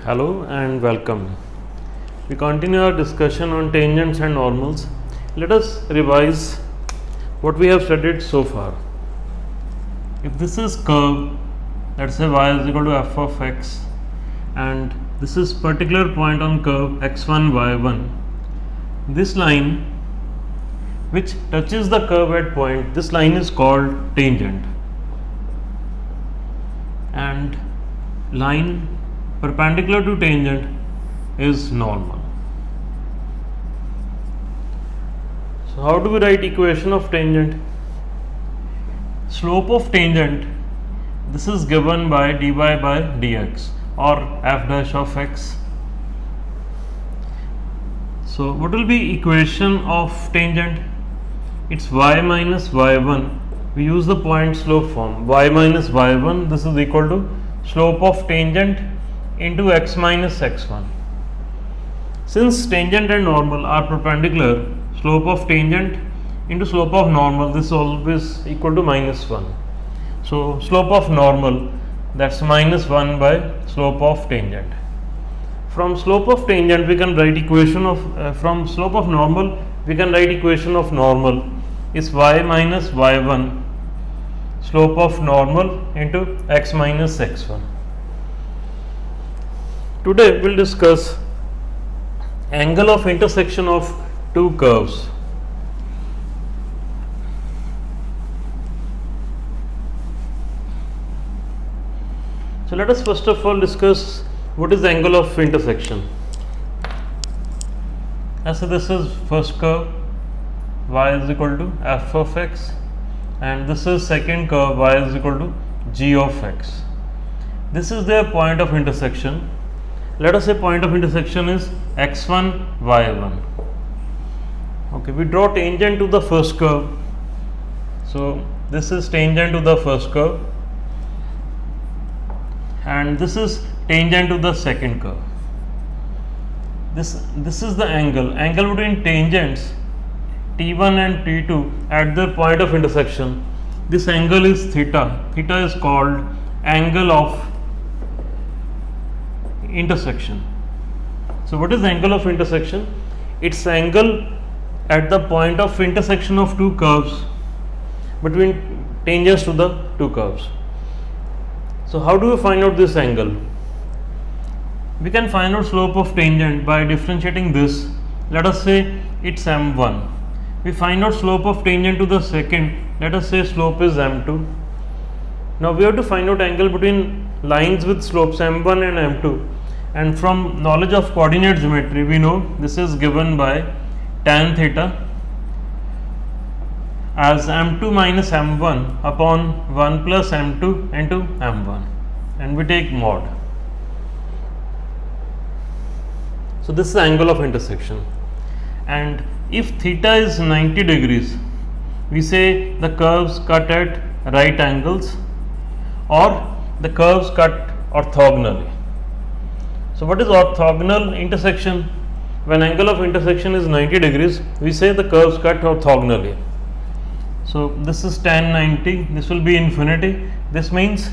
Hello and welcome. We continue our discussion on tangents and normals. Let us revise what we have studied so far. If this is curve, let's say y is equal to f of x, and this is particular point on curve x1 y1, this line which touches the curve at point, this line is called tangent, and line perpendicular to tangent is normal. So how do we write equation of tangent? Slope of tangent, this is given by dy by dx or f dash of x. So what will be equation of tangent? It's y minus y1. We use the point slope form. Y minus y1, this is equal to slope of tangent into x minus x1. Since tangent and normal are perpendicular, slope of tangent into slope of normal, this is always equal to minus 1. So slope of normal, that's minus 1 by slope of tangent. From slope of tangent we can write equation of from slope of normal we can write equation of normal is y minus y1 slope of normal into x minus x1. Today we will discuss angle of intersection of two curves. So let us first of all discuss what is angle of intersection. As this is first curve, y is equal to f of x, and this is second curve, y is equal to g of x. This is their point of intersection. Let us say point of intersection is x1 y1. Okay, we draw tangent to the first curve. So this is tangent to the first curve, and this is tangent to the second curve. This is the angle between tangents T1 and T2 at their point of intersection. This angle is theta. Theta is called angle of intersection. So what is angle of intersection? It's angle at the point of intersection of two curves between tangents to the two curves. So how do we find out this angle? We can find out slope of tangent by differentiating this. Let us say it's m1. We find out slope of tangent to the second. Let us say slope is m2. Now we have to find out angle between lines with slopes m1 and m2. And from knowledge of coordinate geometry, we know this is given by tan theta as m2 minus m1 upon 1 plus m2 into m1, and we take mod. So this is the angle of intersection, and if theta is 90 degrees, we say the curves cut at right angles or the curves cut orthogonally. So what is orthogonal intersection? When angle of intersection is 90 degrees, we say the curves cut orthogonally. So this is tan 90, this will be infinity. This means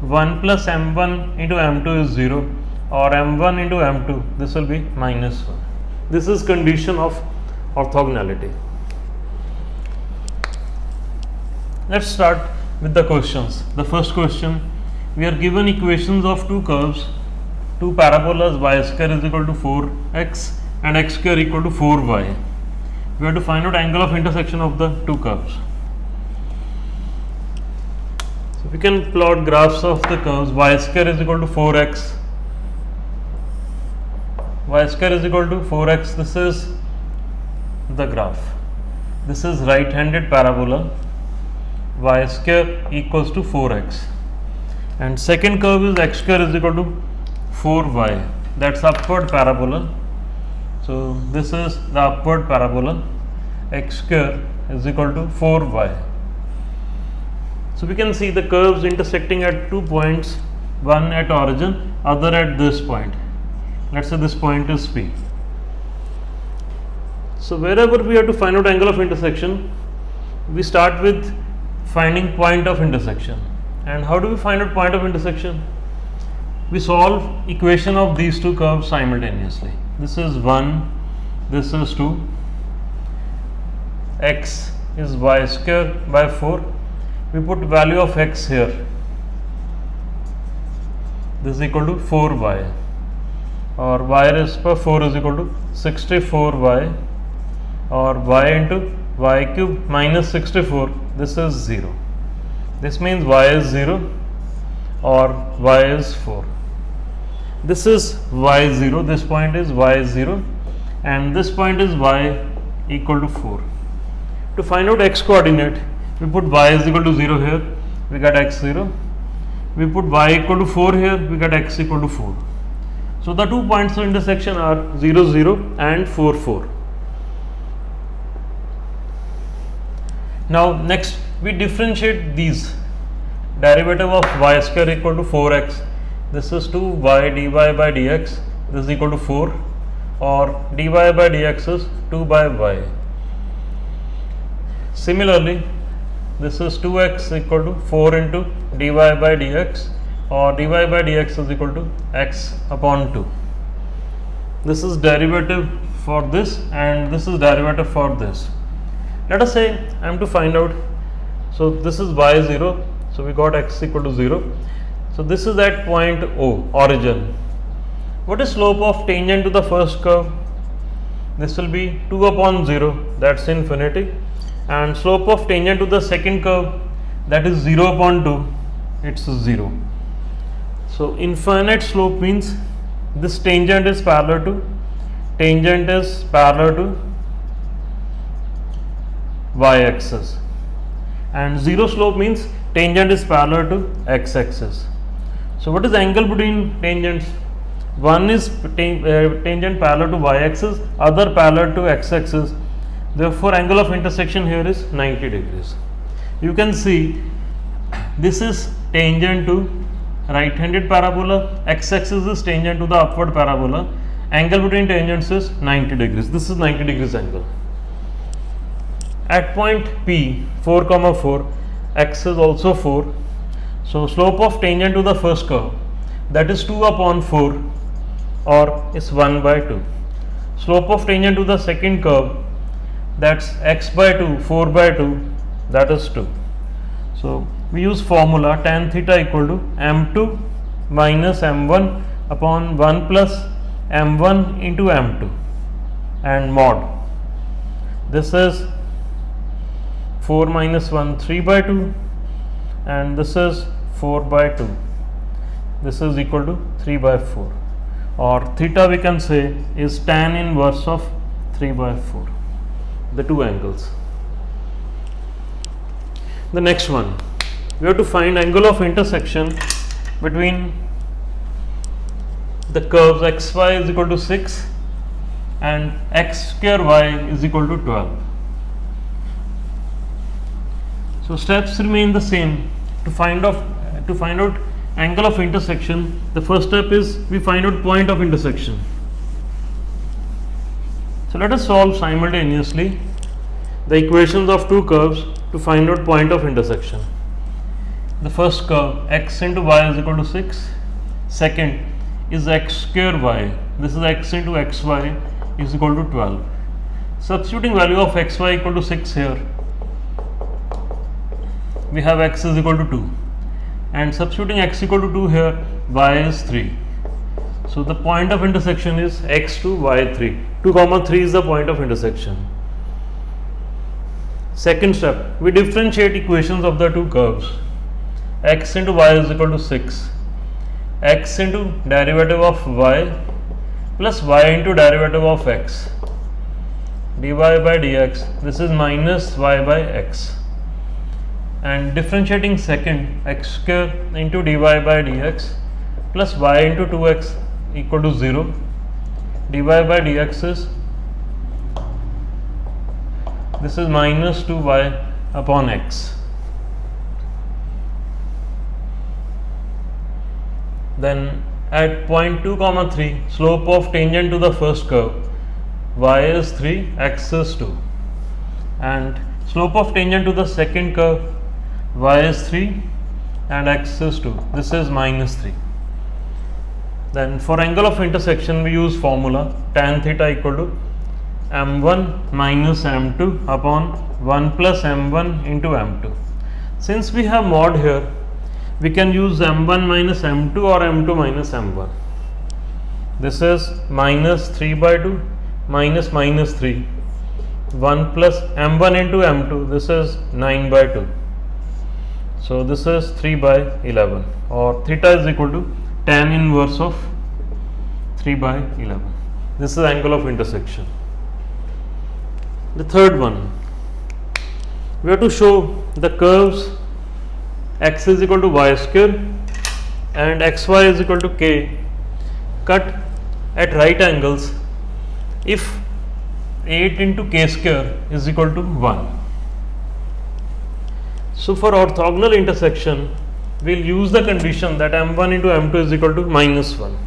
1 plus m1 into m2 is 0, or m1 into m2, this will be minus 1. This is condition of orthogonality. Let's start with the questions. The first question, we are given equations of two curves, two parabolas, y square is equal to 4x and x square equal to 4y. We have to find out angle of intersection of the two curves. So we can plot graphs of the curves. Y square is equal to 4x, y square is equal to 4x. This is the graph. This is right handed parabola, y square equals to 4x, and second curve is x square is equal to 4y, that's upward parabola. So this is the upward parabola, x square is equal to 4y. So we can see the curves intersecting at 2 points, one at origin, other at this point. Let's say this point is P. So wherever we have to find out angle of intersection, we start with finding point of intersection. And how do we find out point of intersection? we solve equation of these two curves simultaneously. This is 1, this is 2, x is y square by 4. We put value of x here. This is equal to 4y, or y raised by 4 is equal to 64y, or y into y cube minus 64, this is 0. This means y is 0 or y is 4. This is y0, this point is y0, and this point is y equal to 4. To find out x coordinate, we put y is equal to 0 here, we got x0. We put y equal to 4 here, we got x equal to 4. So the 2 points of intersection are 0, 0 and 4, 4. Now next we differentiate these. Derivative of y square equal to 4x. This is 2y dy by dx. This is equal to 4, or dy by dx is 2 by y. Similarly, this is 2x equal to 4 into dy by dx, or dy by dx is equal to x upon 2. This is derivative for this, and this is derivative for this. Let us say I am to find out, so this is y0, so we got x equal to 0. So this is at point O, origin. What is slope of tangent to the first curve? This will be 2 upon 0, that's infinity. And slope of tangent to the second curve, that is 0 upon 2, it's 0. So infinite slope means this tangent is parallel to y-axis, and 0 slope means tangent is parallel to x-axis. So what is the angle between tangents? One is tangent parallel to y-axis, other parallel to x-axis. Therefore angle of intersection here is 90 degrees. You can see this is tangent to right handed parabola, x-axis is tangent to the upward parabola. Angle between tangents is 90 degrees. This is 90 degrees angle. At point P, 4, 4, x is also 4. So slope of tangent to the first curve, that is 2 upon 4, or is 1 by 2. Slope of tangent to the second curve, that's x by 2, 4 by 2, that is 2. So we use formula tan theta equal to m2 minus m1 upon 1 plus m1 into m2, and mod. This is 4 minus 1, 3 by 2, and this is 4 by 2. This is equal to 3 by 4, or theta we can say is tan inverse of 3 by 4, the two angles. The next one, we have to find angle of intersection between the curves xy is equal to 6 and x square y is equal to 12. So steps remain the same. To find out angle of intersection, the first step is we find out point of intersection. So let us solve simultaneously the equations of two curves to find out point of intersection. The first curve, x into y is equal to 6. Second is x square y. This is x into xy is equal to 12. Substituting value of xy equal to 6 here, we have x is equal to 2, and substituting x equal to 2 here, y is 3. So the point of intersection is x to y 3. 2 comma 3 is the point of intersection. Second step, we differentiate equations of the two curves. X into y is equal to 6. X into derivative of y plus y into derivative of x. dy by dx, this is minus y by x. And differentiating second, x square into dy by dx plus y into 2x equal to 0. dy by dx is, this is minus 2y upon x. Then at point 2 comma 3, slope of tangent to the first curve, y is 3, x is 2, and slope of tangent to the second curve, y is 3 and x is 2. This is minus 3. Then for angle of intersection we use formula tan theta equal to m1 minus m2 upon 1 plus m1 into m2. Since we have mod here, we can use m1 minus m2 or m2 minus m1. This is minus 3 by 2 minus minus 3, 1 plus m1 into m2, this is 9 by 2. So this is 3 by 11, or theta is equal to tan inverse of 3 by 11. This is angle of intersection. The third one, we have to show the curves x is equal to y square and xy is equal to k cut at right angles if 8 into k square is equal to 1. So for orthogonal intersection, we will use the condition that m1 into m2 is equal to minus 1.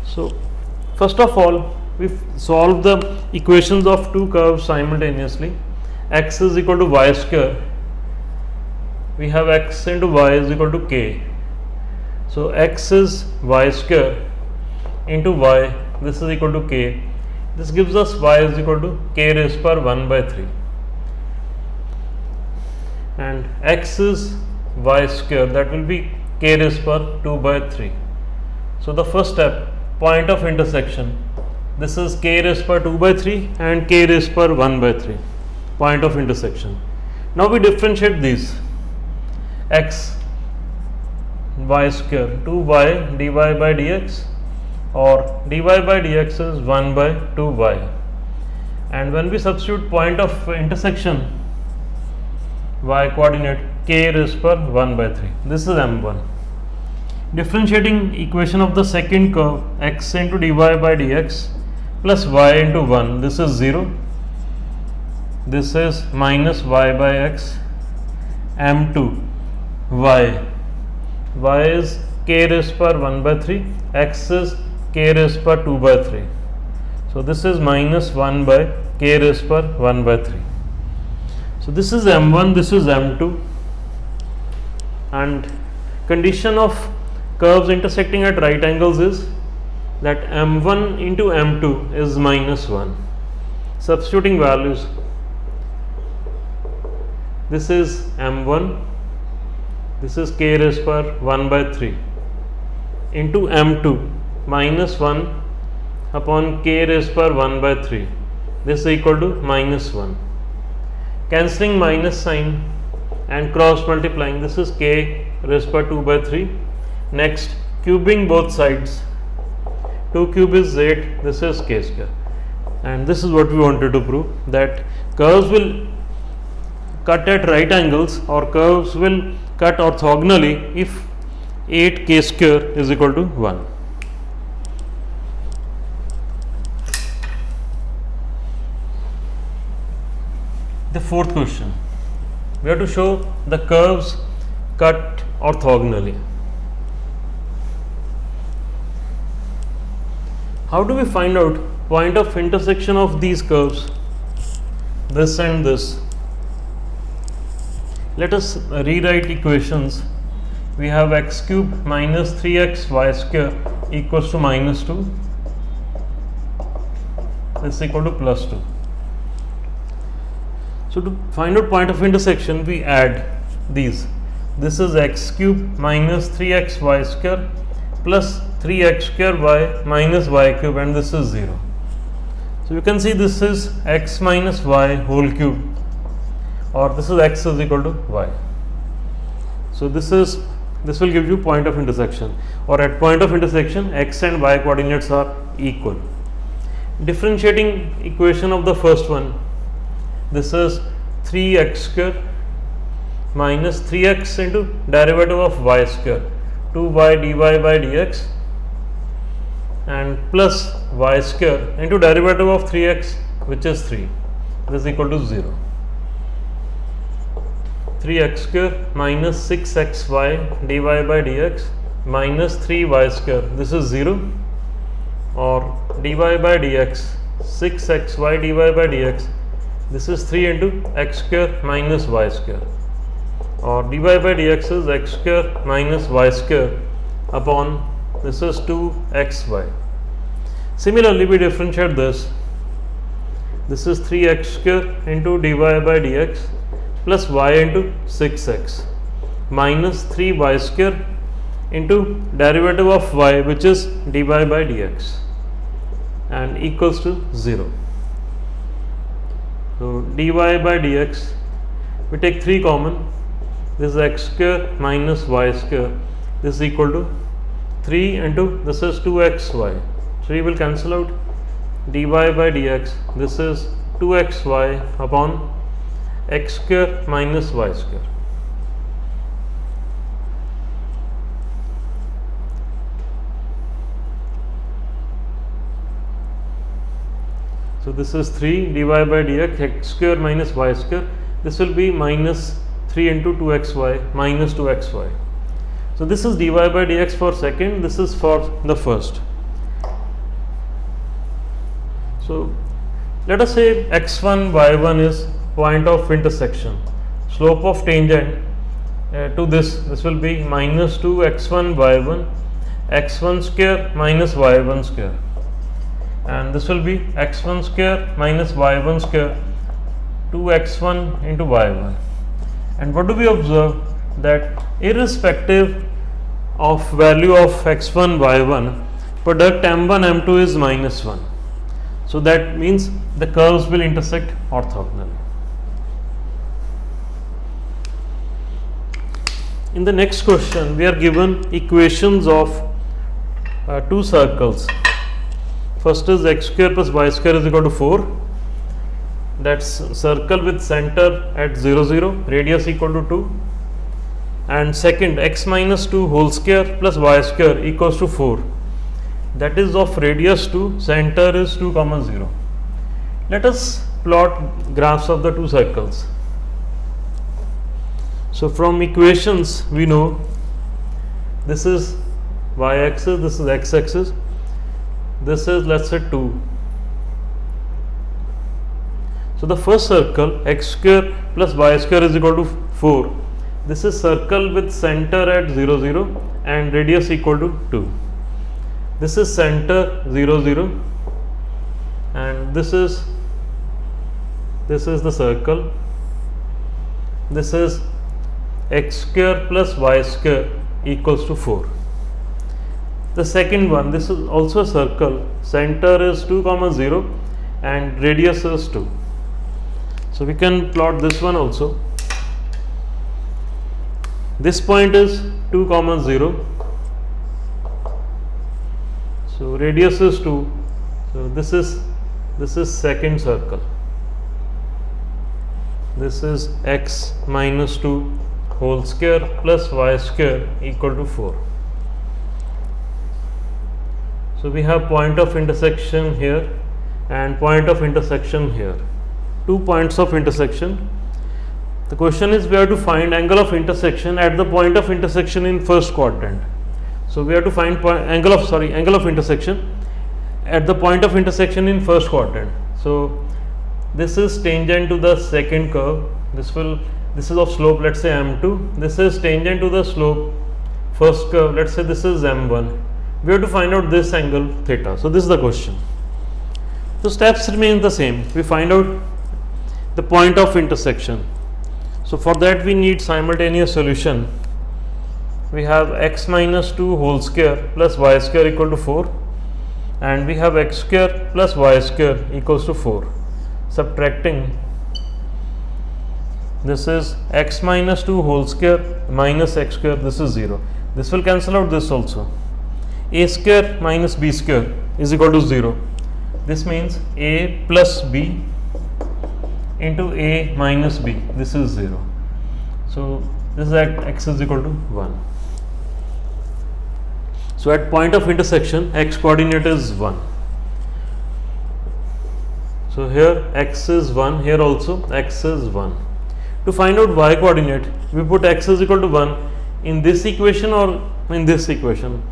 So first of all, we solve the equations of two curves simultaneously. X is equal to y square, we have x into y is equal to k. So x is y square into y, this is equal to k. This gives us y is equal to k raised per 1 by 3. And x is y square, that will be k raised per 2 by 3. So the first step, point of intersection, this is k raised per 2 by 3 and k raised per 1 by 3, point of intersection. Now we differentiate these, x y square 2y dy by dx, or dy by dx is 1 by 2y, and when we substitute point of intersection y coordinate k raised per 1 by 3, this is m1. Differentiating equation of the second curve, x into dy by dx plus y into 1, this is 0, this is minus y by x, m2 y, y is k raised per 1 by 3, x is k raised per 2 by 3. So this is minus 1 by k raised per 1 by 3. So this is m1, this is m2, and condition of curves intersecting at right angles is that m1 into m2 is minus 1. Substituting values, this is m1, this is k raised per 1 by 3 into m2 minus 1 upon k raised per 1 by 3, this is equal to minus 1. Cancelling minus sign and cross multiplying, this is k raised per 2 by 3. Next, cubing both sides, 2 cube is 8, this is k square, and this is what we wanted to prove, that curves will cut at right angles or curves will cut orthogonally if 8 k square is equal to 1. The fourth question, we have to show the curves cut orthogonally. How do we find out point of intersection of these curves, this and this? Let us rewrite equations. We have x cube minus 3x y square equals to minus 2, this is equal to plus 2. So to find out point of intersection, we add these. This is x cube minus 3x y square plus 3x square y minus y cube, and this is 0. So you can see this is x minus y whole cube, or this is x is equal to y. So this will give you point of intersection, or at point of intersection x and y coordinates are equal. Differentiating equation of the first one, this is 3x square minus 3x into derivative of y square, 2y dy by dx, and plus y square into derivative of 3x, which is 3, this is equal to 0. 3x square minus 6xy dy by dx minus 3y square, this is 0, or dy by dx 6xy dy by dx, this is 3 into x square minus y square. or dy by dx is x square minus y square upon this is 2xy. Similarly, we differentiate this. This is 3x square into dy by dx plus y into 6x minus 3y square into derivative of y, which is dy by dx, and equals to 0. So dy by dx, we take 3 common. This is x square minus y square. This is equal to 3 into this is 2xy. 3 will cancel out. Dy by dx, this is 2xy upon x square minus y square. So this is 3 dy by dx x square minus y square. This will be minus 3 into 2xy minus 2xy. So this is dy by dx for second, this is for the first. So let us say x1 y1 is point of intersection. Slope of tangent to this will be minus 2 x1 y1 x1 square minus y1 square, and this will be x1 square minus y1 square 2x1 into y1. And what do we observe? That irrespective of value of x1 y1, product m1 m2 is minus 1. So that means the curves will intersect orthogonally. In the next question, we are given equations of two circles. First is x square plus y square is equal to 4. That's circle with center at 0 0, radius equal to 2. And second, x minus 2 whole square plus y square equals to 4. That is of radius 2, center is 2 comma 0. Let us plot graphs of the two circles. So from equations we know this is y axis, this is x axis, this is let's say 2. So the first circle x square plus y square is equal to 4. This is circle with center at 0 0 and radius equal to 2. This is center 0 0 and this is the circle. This is x square plus y square equals to 4. The second one, this is also a circle, center is 2 comma 0 and radius is 2. So we can plot this one also. This point is 2 comma 0. So radius is 2. So this is second circle. This is x minus 2 whole square plus y square equal to 4. So we have point of intersection here and point of intersection here. 2 points of intersection. The question is we have to find angle of intersection at the point of intersection in first quadrant. So we have to find angle of intersection at the point of intersection in first quadrant. So this is tangent to the second curve. This is of slope, let's say m2. This is tangent to the slope first curve, let's say this is m1. We have to find out this angle theta. So this is the question. The steps remain the same. We find out the point of intersection. So for that we need simultaneous solution. We have x minus 2 whole square plus y square equal to 4 and we have x square plus y square equals to 4. Subtracting, this is x minus 2 whole square minus x square, this is 0. This will cancel out this also. A square minus b square is equal to 0. This means a plus b into a minus b, this is 0. So this is at x is equal to 1. So at point of intersection x coordinate is 1. So here x is 1, here also x is 1. To find out y coordinate, we put x is equal to 1 in this equation or in this equation.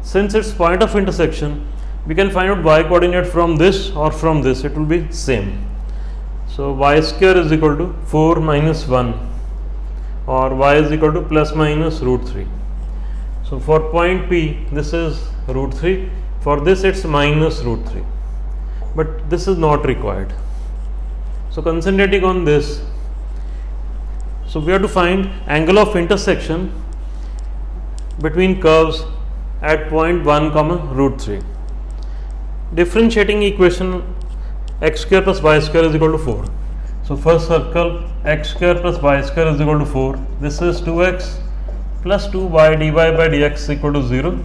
Since it's point of intersection, we can find out y coordinate from this or from this, it will be same. So y square is equal to 4 minus 1 or y is equal to plus minus root 3. So for point P, this is root 3. For this, it's minus root 3. But this is not required. So concentrating on this, so we have to find angle of intersection between curves at point 1 comma root 3. Differentiating equation x square plus y square is equal to 4. So first circle, x square plus y square is equal to 4. This is 2x plus 2y dy by dx is equal to 0,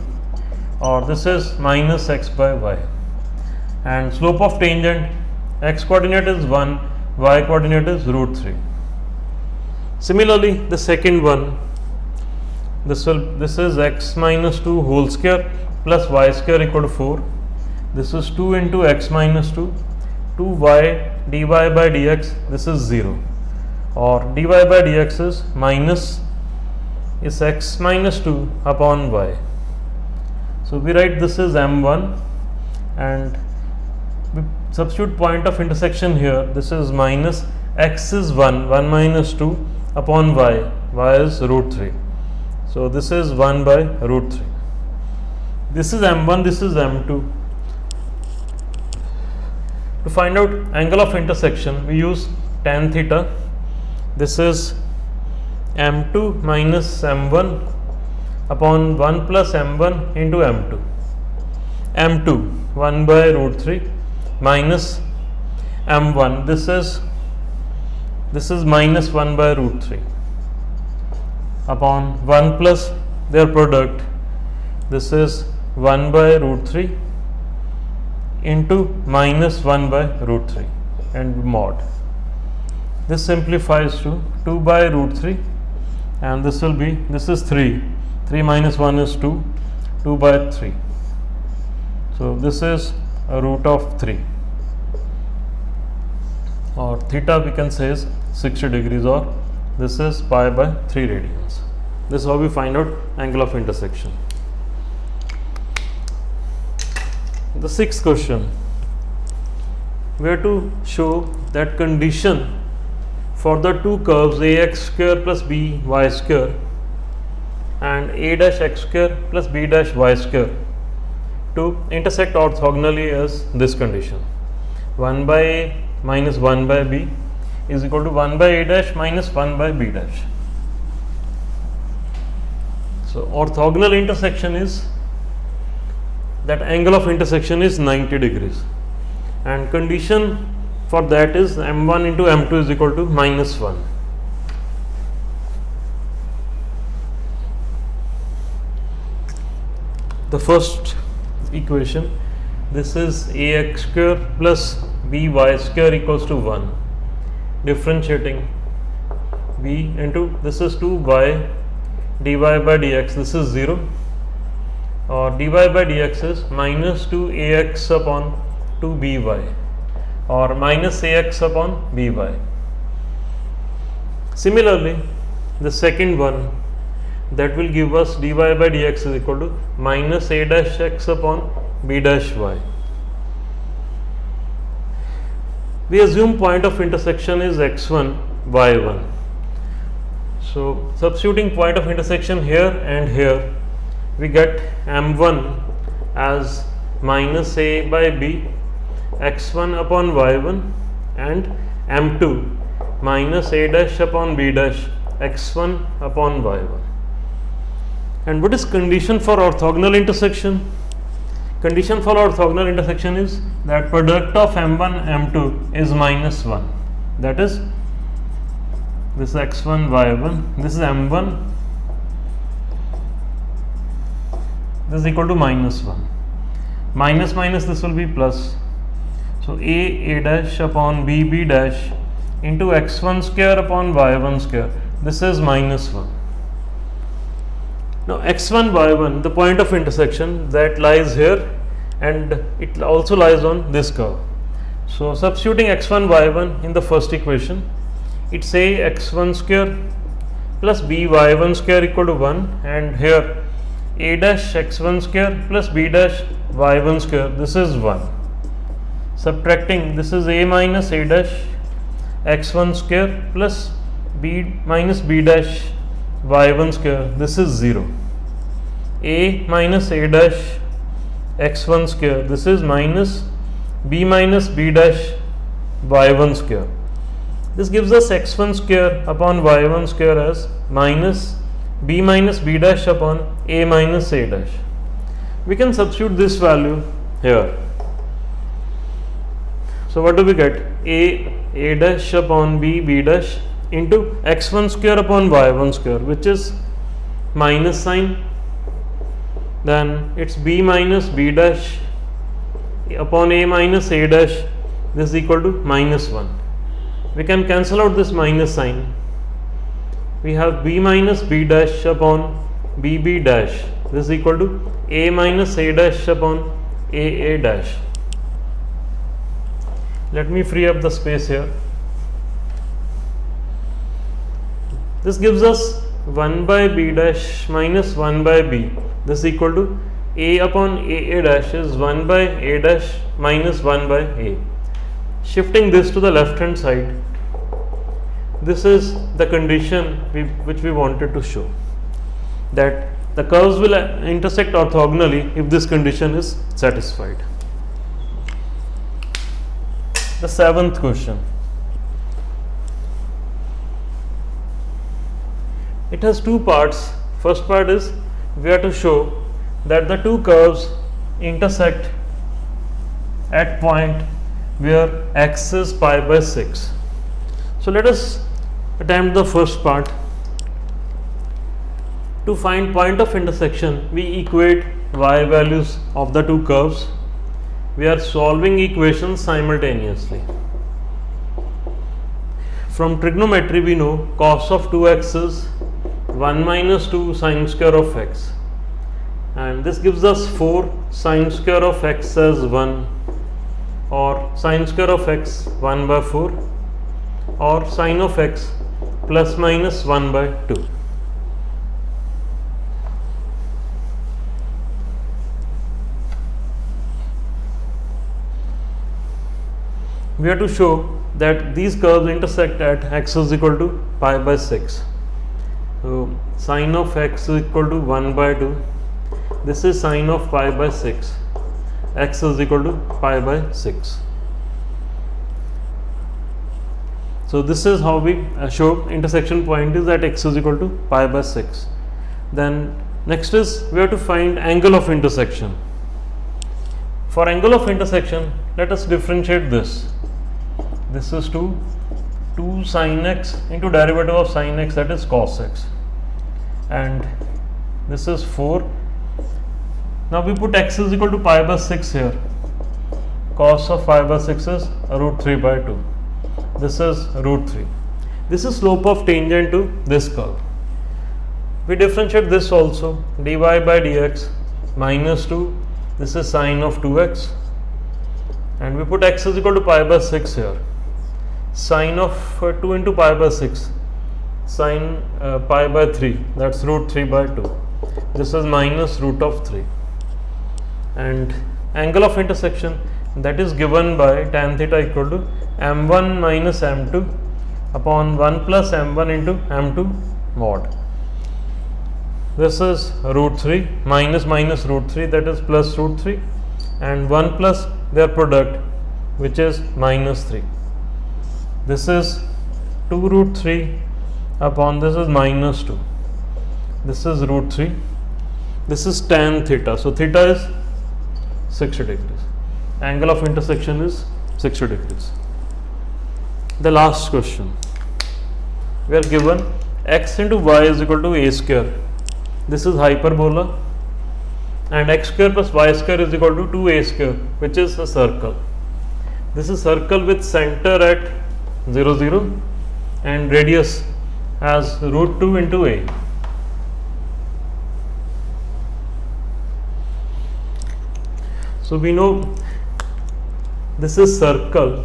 or this is minus x by y. And slope of tangent, x coordinate is 1, y coordinate is root 3. Similarly, the second one, this is x minus 2 whole square plus y square equal to 4. This is 2 into x minus 2, 2y dy by dx, this is 0, or dy by dx is x minus 2 upon y. So we write this is m1, and we substitute point of intersection here. This is minus x is 1 minus 2 upon y is root 3. So this is 1 by root 3. This is m1, this is m2. To find out angle of intersection, we use tan theta. This is m2 minus m1 upon 1 plus m1 into m2. m2 1 by root 3 minus m1, this is minus 1 by root 3 upon 1 plus their product, this is 1 by root 3 into minus 1 by root 3 and mod. This simplifies to 2 by root 3, and this is 3 minus 1 is 2 by 3. So this is a root of 3, or theta we can say is 60 degrees, or this is pi by 3 radians. This is how we find out angle of intersection. The sixth question, we have to show that condition for the two curves ax square plus by square and a dash x square plus b dash y square to intersect orthogonally as this condition: 1 by a minus 1 by b is equal to 1 by a dash minus 1 by b dash. So orthogonal intersection is that angle of intersection is 90 degrees, and condition for that is m1 into m2 is equal to minus 1. The first equation, this is ax square plus by square equals to 1. Differentiating b into, this is 2y dy by dx, this is 0, or dy by dx is minus 2ax upon 2by, or minus ax upon by. Similarly, the second one, that will give us dy by dx is equal to minus a dash x upon b dash y. We assume point of intersection is x1, y1. So substituting point of intersection here and here, we get m1 as minus a by b x1 upon y1, and m2 minus a dash upon b dash x1 upon y1. And what is condition for orthogonal intersection? Condition for orthogonal intersection is that product of m1 m2 is minus 1. That is, this is x1 y1, this is m1, this is equal to minus 1. Minus minus, this will be plus. So a dash upon b dash into x1 square upon y1 square, this is minus 1. Now x1 y1, the point of intersection that lies here, and it also lies on this curve. So substituting x1 y1 in the first equation, it's a x1 square plus b y1 square equal to 1, and here a dash x1 square plus b dash y1 square, this is 1. Subtracting, this is a minus a dash x1 square plus b minus b dash y1 square, this is 0. A minus a dash x1 square, this is minus b dash y1 square. This gives us x1 square upon y1 square as minus b dash upon a minus a dash. We can substitute this value here. So what do we get? A dash upon b dash into x1 square upon y1 square, which is minus sign. Then it's b dash upon a minus a dash. This is equal to minus 1. We can cancel out this minus sign. We have b dash upon b dash. This is equal to a minus a dash upon a dash. Let me free up the space here. This gives us 1 by b dash minus 1 by b. This is equal to a upon a dash is 1 by a dash minus 1 by a. Shifting this to the left hand side, this is the condition which we wanted to show, that the curves will intersect orthogonally if this condition is satisfied. The seventh question. It has two parts. First part is we have to show that the two curves intersect at point where x is pi by 6. So let us attempt the first part. To find point of intersection, we equate y values of the two curves. We are solving equations simultaneously. From trigonometry we know cos of 2x is 1 minus 2 sine square of x, and this gives us 4 sine square of x as 1, or sine square of x 1 by 4, or sine of x plus minus 1 by 2. We have to show that these curves intersect at x is equal to pi by 6. So sine of x is equal to 1 by 2. This is sine of pi by 6. X is equal to pi by 6. So this is how we show intersection point is at x is equal to pi by 6. Then next is we have to find angle of intersection. For angle of intersection, let us differentiate this. This is 2 sine x into derivative of sine x, that is cos x, and this is 4. Now we put x is equal to pi by 6 here. Cos of pi by 6 is root 3 by 2. This is root 3. This is slope of tangent to this curve. We differentiate this also. Dy by dx minus 2. This is sine of 2x, and we put x is equal to pi by 6 here. Sine of 2 into pi by 6, sine pi by 3, that's root 3 by 2. This is minus root of 3. And angle of intersection, that is given by tan theta equal to m1 minus m2 upon 1 plus m1 into m2 mod. This is root 3 minus root 3, that is plus root 3, and 1 plus their product, which is minus 3. This is 2 root 3 upon this is minus 2. This is root 3. This is tan theta. So theta is 60 degrees. Angle of intersection is 60 degrees. The last question. We are given x into y is equal to a square. This is hyperbola, and x square plus y square is equal to 2a square, which is a circle. This is circle with center at 0 0 and radius as root 2 into a. So we know this is circle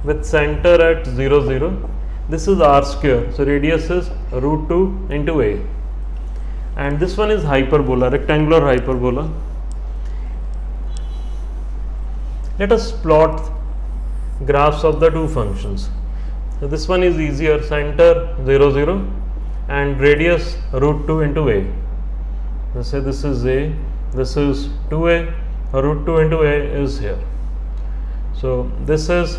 with center at 0 0. This is r square, so radius is root 2 into a, and this one is hyperbola, rectangular hyperbola. Let us plot graphs of the two functions. So this one is easier, center 0 0 and radius root 2 into a. Let's say this is a, this is 2a, root 2 into a is here. So this is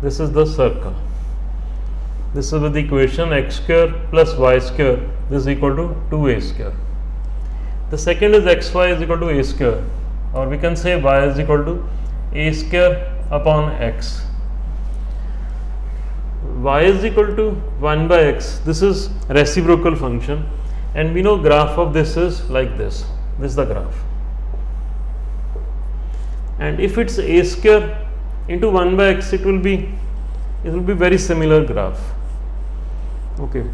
the circle. This is with the equation x square plus y square, this is equal to 2a square. The second is xy is equal to a square, or we can say y is equal to a square upon x. Y is equal to 1 by x. This is reciprocal function, and we know graph of this is like this. This is the graph. And if it's a square into 1 by x, it will be very similar graph. Okay.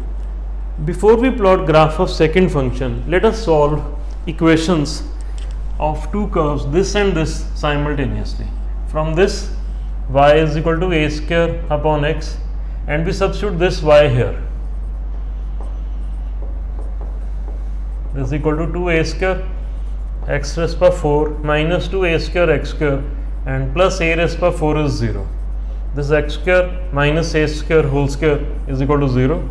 Before we plot graph of second function, let us solve equations of two curves, this and this, simultaneously. From this, y is equal to a square upon x, and we substitute this y here. This is equal to 2a square x raised by 4 minus 2a square x square, and plus a raised by 4 is 0. This x square minus a square whole square is equal to 0.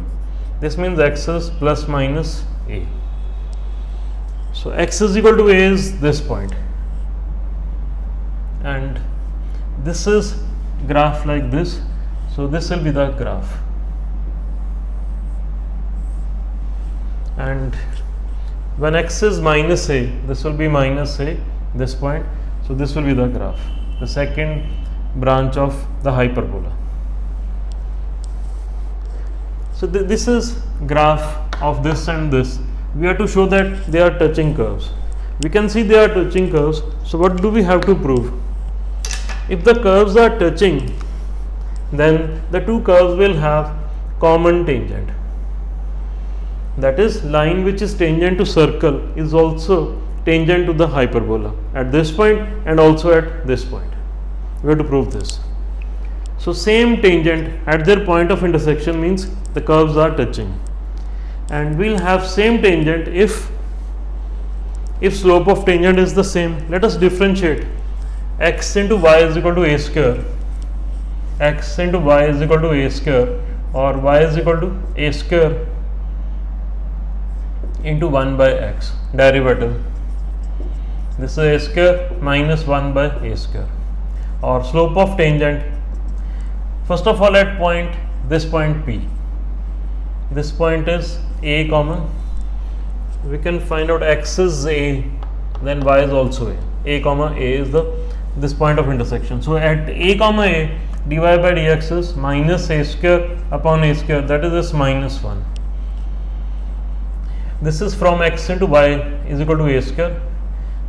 This means x is plus minus a. So x is equal to a is this point, and this is graph like this. So this will be the graph, and when x is minus a, this will be minus a, this point. So this will be the graph, the second branch of the hyperbola. So this is graph of this and this. We have to show that they are touching curves. We can see they are touching curves. So what do we have to prove? If the curves are touching, then the two curves will have common tangent. That is, line which is tangent to circle is also tangent to the hyperbola at this point and also at this point. We have to prove this. So same tangent at their point of intersection means the curves are touching, and we'll have same tangent if slope of tangent is the same. Let us differentiate x into y is equal to a square, x into y is equal to a square, or y is equal to a square into 1 by x, derivative. This is a square minus 1 by a square, or slope of tangent. First of all, at point, this point P, this point is a comma, we can find out x is a, then y is also a comma a is this point of intersection. So at a comma a, dy by dx is minus a square upon a square, that is this minus 1. This is from x into y is equal to a square.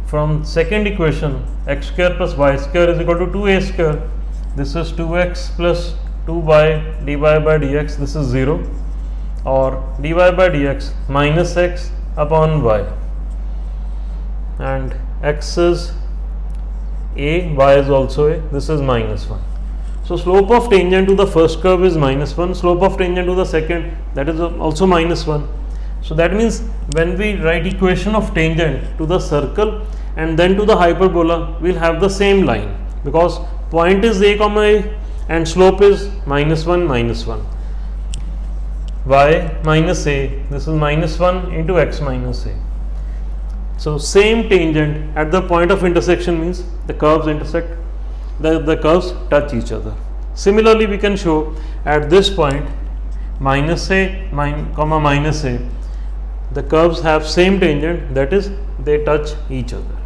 From second equation, x square plus y square is equal to 2a square. This is 2x plus 2y dy by dx, this is 0, or dy by dx minus x upon y, and x is a, y is also a, this is minus 1. So slope of tangent to the first curve is minus 1, slope of tangent to the second, that is also minus 1. So that means when we write equation of tangent to the circle and then to the hyperbola, we will have the same line, because point is a comma a and slope is minus 1 minus 1. Y minus a, this is minus 1 into x minus a. So same tangent at the point of intersection means the curves intersect, the curves touch each other. Similarly, we can show at this point minus a comma minus a, the curves have same tangent, that is they touch each other.